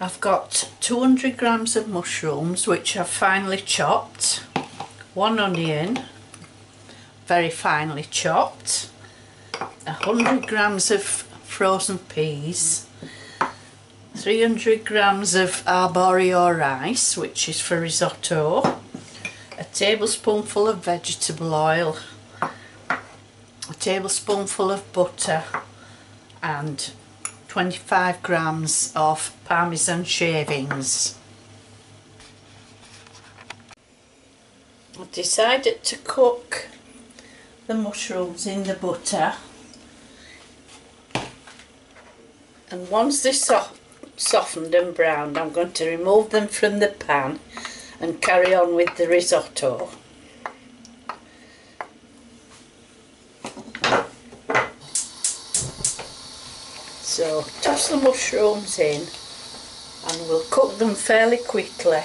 I've got 200 grams of mushrooms which I've finely chopped, 1 onion very finely chopped, 100 grams of frozen peas, 300 grams of arborio rice which is for risotto, a tablespoonful of vegetable oil, a tablespoonful of butter and 25 grams of parmesan shavings. I've decided to cook the mushrooms in the butter, and once they're softened and browned I'm going to remove them from the pan and carry on with the risotto. So toss the mushrooms in and we'll cook them fairly quickly,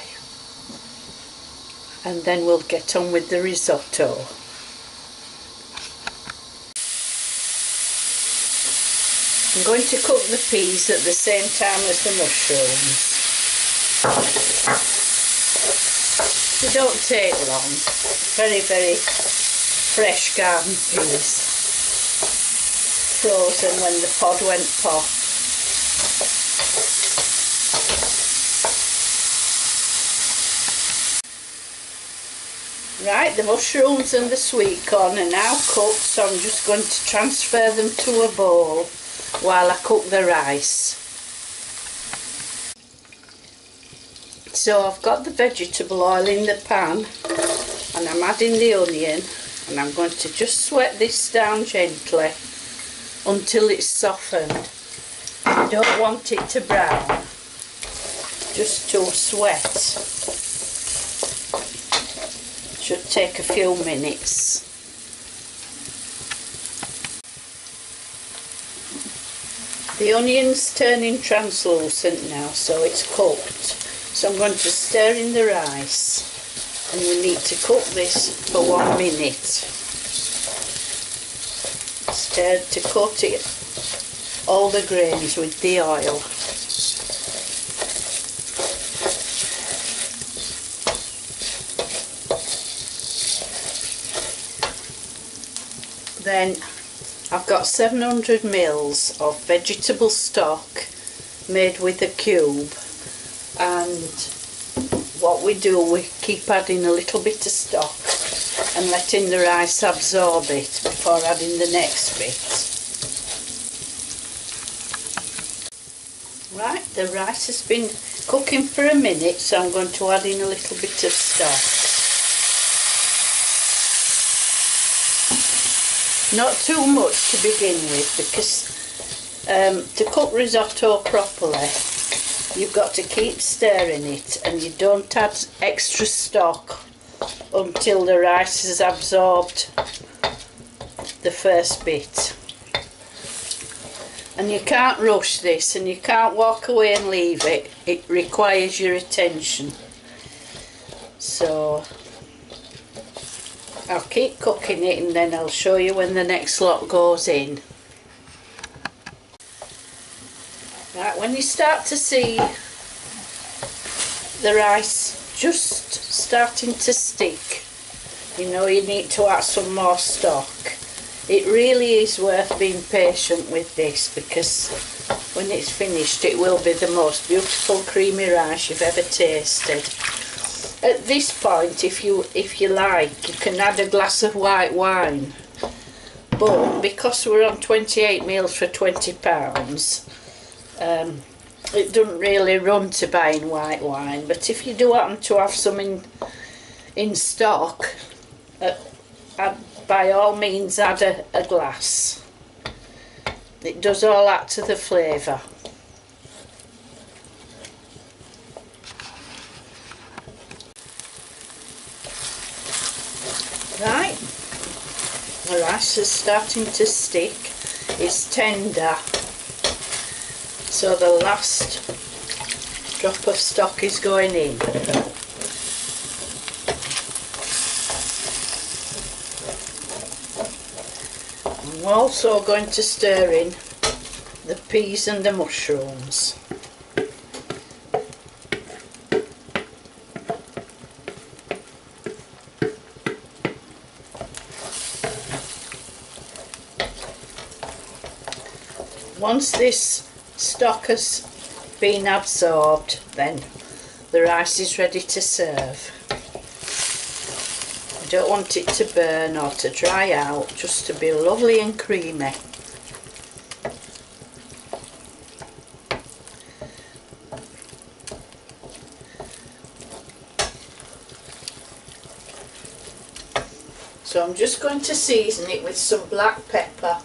and then we'll get on with the risotto. I'm going to cook the peas at the same time as the mushrooms. They don't take long, very fresh garden peas. Frozen when the pod went pop. Right, the mushrooms and the sweet corn are now cooked, so I'm just going to transfer them to a bowl while I cook the rice. So I've got the vegetable oil in the pan and I'm adding the onion, and I'm going to just sweat this down gently until it's softened. I don't want it to brown, just to sweat. Should take a few minutes. The onion's turning translucent now, so it's cooked. So I'm going to stir in the rice, and we need to cook this for 1 minute. Stir to coat it, all the grains with the oil. Then I've got 700 ml of vegetable stock made with a cube, and what we do, we keep adding a little bit of stock and letting the rice absorb it before adding the next bit. Right, the rice has been cooking for a minute, so I'm going to add in a little bit of stock. Not too much to begin with, because to cook risotto properly you've got to keep stirring it, and you don't add extra stock until the rice has absorbed the first bit. And you can't rush this, and you can't walk away and leave it. It requires your attention. So I'll keep cooking it, and then I'll show you when the next lot goes in. Right, when you start to see the rice just starting to stick, you know you need to add some more stock. It really is worth being patient with this, because when it's finished it will be the most beautiful creamy rice you've ever tasted. At this point, if you like, you can add a glass of white wine, but because we're on 28 meals for £20, it doesn't really run to buying white wine. But if you do happen to have some in stock, by all means add a glass. It does all that to the flavour. Right, the rice is starting to stick, it's tender, so the last drop of stock is going in. I'm also going to stir in the peas and the mushrooms. once this stock has been absorbed, then the rice is ready to serve. I don't want it to burn or to dry out, just to be lovely and creamy. So I'm just going to season it with some black pepper.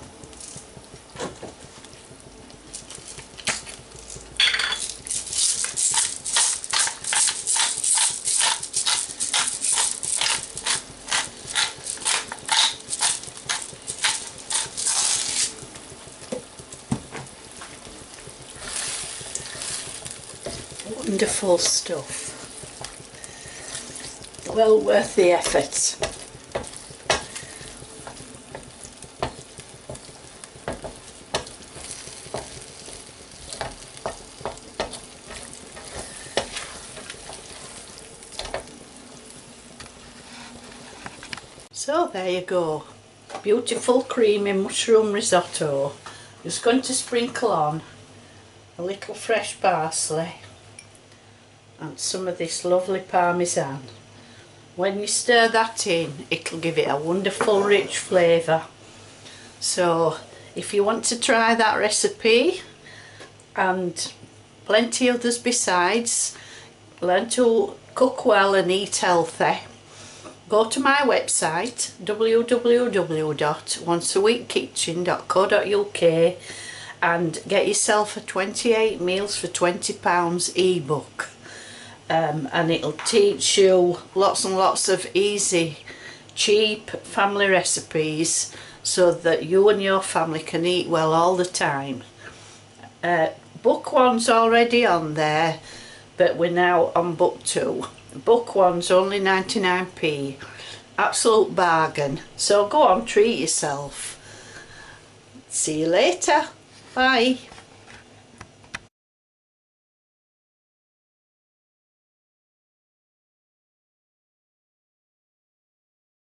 Wonderful stuff. Well worth the effort. So there you go, beautiful creamy mushroom risotto. Just going to sprinkle on a little fresh parsley and some of this lovely parmesan. When you stir that in, it'll give it a wonderful rich flavour. So if you want to try that recipe and plenty others besides, learn to cook well and eat healthy, go to my website www.onceaweekkitchen.co.uk and get yourself a 28 meals for £20 ebook, and it'll teach you lots and lots of easy, cheap family recipes so that you and your family can eat well all the time. Book one's already on there, but we're now on book 2. Book one's only 99p, absolute bargain. So go on, treat yourself. See you later. Bye.